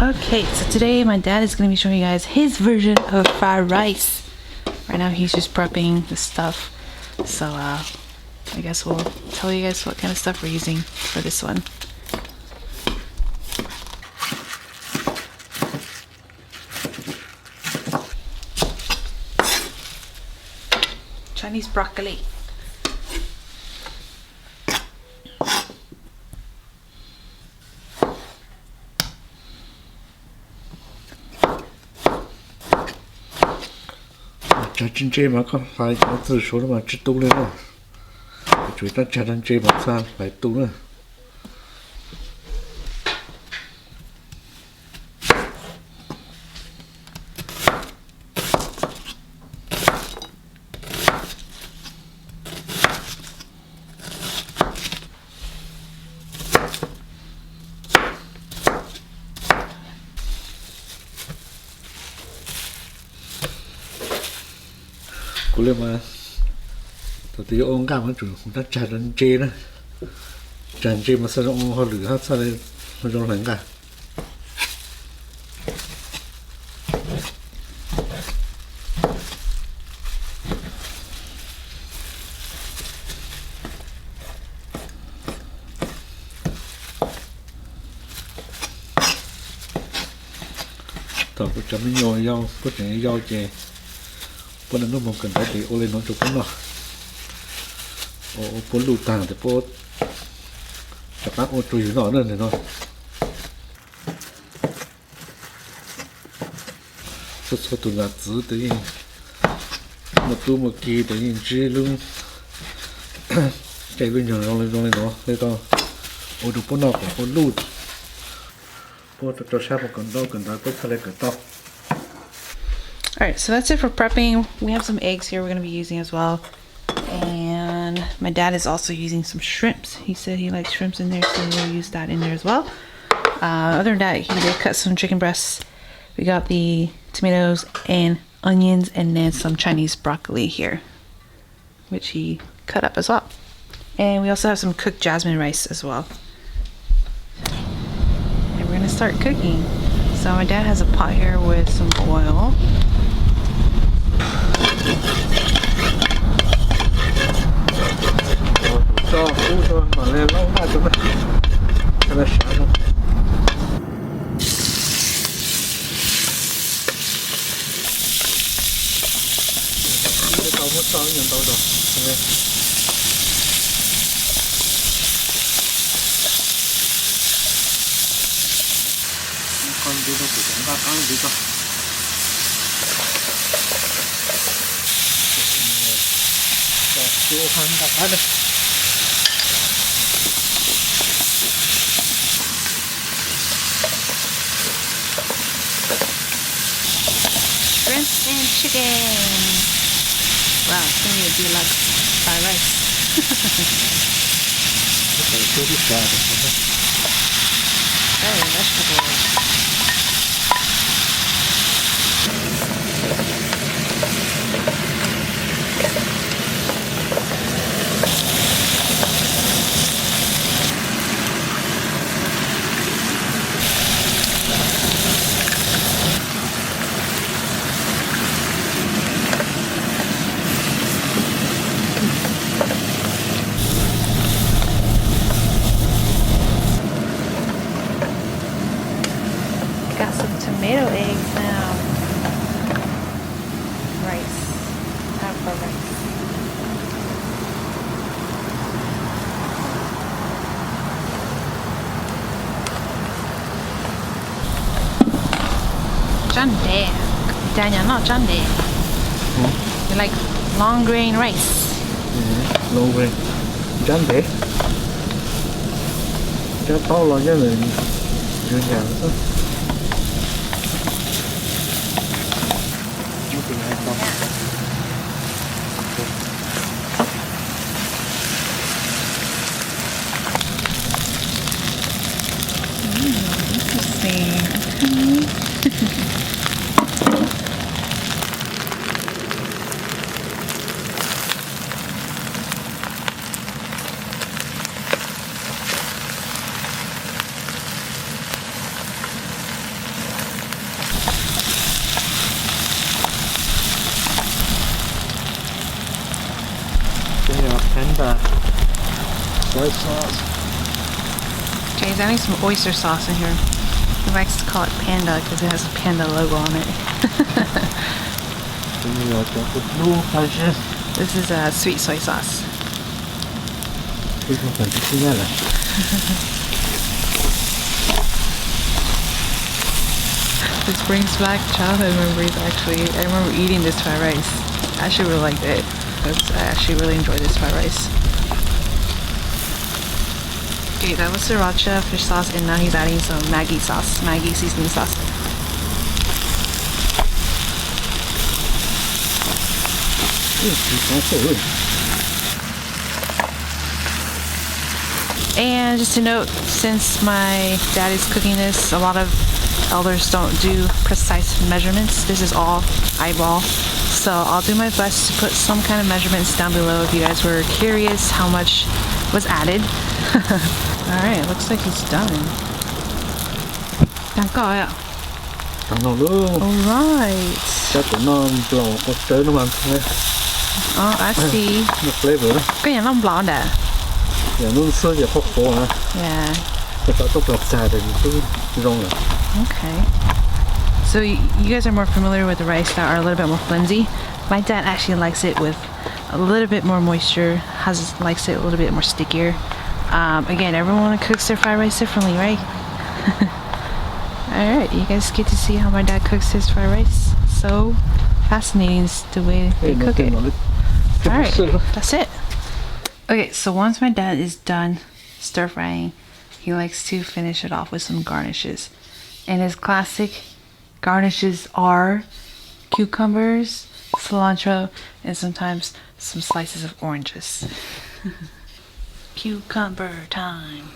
Okay, so today my dad is going to be showing you guys his version of fried rice. Right now he's just prepping the stuff. So I guess we'll tell you guys what kind of stuff we're using for this one. Chinese broccoli. Chân chê mà con phải có từ số mà chết tu lên rồi, chúng ta chặt chân chê mà sao phải tu nữa. Cú lên mà tao tí ôm cảm ơn chủ chúng ta chặt chân chê nữa, chặt chê mà sao ông họ lử hết sao đây nó trong lạnh cả. Tao cũng chấm nhồi rau, có thể rau chè. Bữa nay nó mong cần phải để ô lên nó chụp cũng được. Ô bốn lụt tàng thì bố chặt bác ô trùy nó nữa này thôi. Số tụi là giữ tới một tu một kỳ tới nhìn chia luôn. Chạy bên nhờ rong lên nó đây to. Ô được bốn nọ của bốn lụt. Bố cho sao một cần đâu cần đó bố thay cái to. Alright, so that's it for prepping. We have some eggs here we're going to be using as well. And my dad is also using some shrimps. He said he likes shrimps in there, so we'll use that in there as well. Other than that, he did cut some chicken breasts. We got the tomatoes and onions and then some Chinese broccoli here, which he cut up as well. And we also have some cooked jasmine rice as well. And we're going to start cooking. So my dad has a pot here with some oil. Con đi đâu thì chúng ta có đi đâu. Chua hơn đặt hết đi. Shrimp and chicken. Wow, it's going to be like fried rice. Very vegetables. Got some tomato eggs now. Rice. Time for rice. Jande. Daniel, not jande. You like long grain rice? Long grain. Jande. Cho to là cái này dưa nhà đó. panda soy sauce. Okay, he's adding some oyster sauce in here. He likes to call it panda because it has a panda logo on it. This is sweet soy sauce. This brings back childhood memories actually. I remember eating this fried rice. I actually really liked it. I actually really enjoyed this fried rice. Okay, that was sriracha fish sauce, and now he's adding some Maggi sauce, Maggi seasoning sauce. And just a note, since my dad is cooking this, a lot of elders don't do precise measurements. This is all eyeball. So I'll do my best to put some kind of measurements down below if you guys were curious how much was added. Alright, looks like he's done. Alright. Oh, I see. Cái này nó không blonde à? Yeah. Okay. So you guys are more familiar with the rice that are a little bit more flimsy. My dad actually likes it with a little bit more moisture. Likes it a little bit more stickier. Again, everyone cooks their fried rice differently, right? Alright, you guys get to see how my dad cooks his fried rice. So fascinating is the way they cook it. Alright, that's it. Okay, so once my dad is done stir frying, he likes to finish it off with some garnishes. And his classic garnishes are cucumbers, cilantro, and sometimes some slices of oranges. Cucumber time.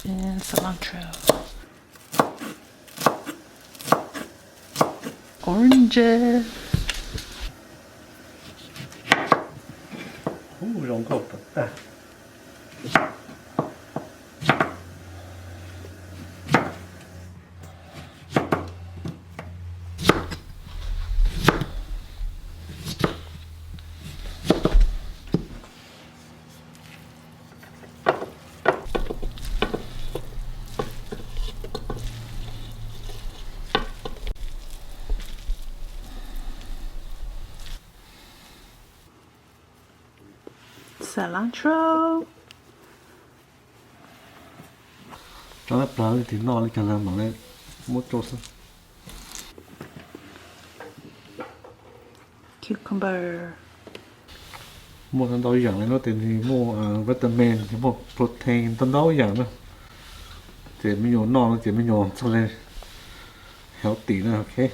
And cilantro. Oranges. Rồng cột à. Cilantro. Đó là thì no lên cho làm bằng này một chỗ sao. Cucumber. Một trong đó dạng này nó tên thì một vitamin thì một protein trong đó dạng đó. Chỉ mình nhổ no nó chỉ mình nhổ xong lên healthy nữa, ok.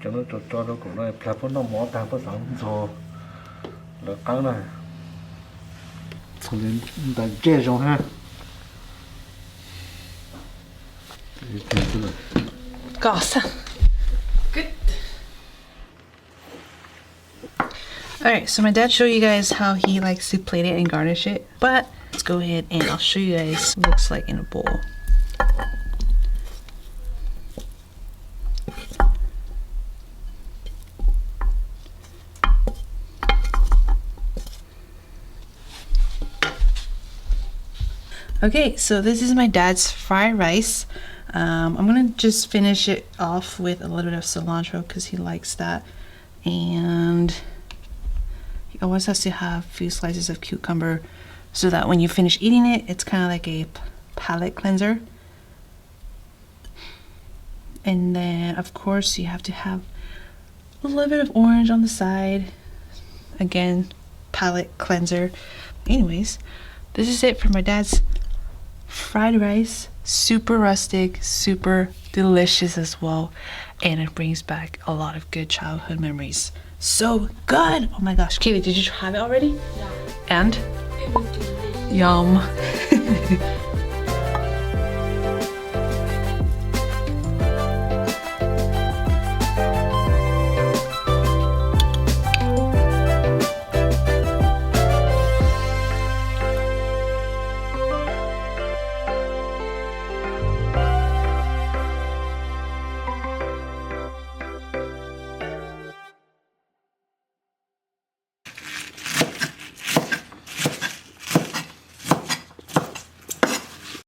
Cho nó cho nó cũng là phải nó mỏ ta phải sống cho là cắn này. Xong lên đã dễ rồi ha. Gossa. Good. Alright, so my dad showed you guys how he likes to plate it and garnish it, but let's go ahead and I'll show you guys what it looks like in a bowl. Okay, so this is my dad's fried rice. I'm gonna just finish it off with a little bit of cilantro because he likes that, and he always has to have a few slices of cucumber so that when you finish eating it, it's kind of like a palate cleanser. And then of course you have to have a little bit of orange on the side, again, palate cleanser. Anyways, this is it for my dad's fried rice. Super rustic, super delicious as well, and it brings back a lot of good childhood memories. So good! Oh my gosh, Kaylee, did you have it already? Yeah. And? It was delicious. Yum.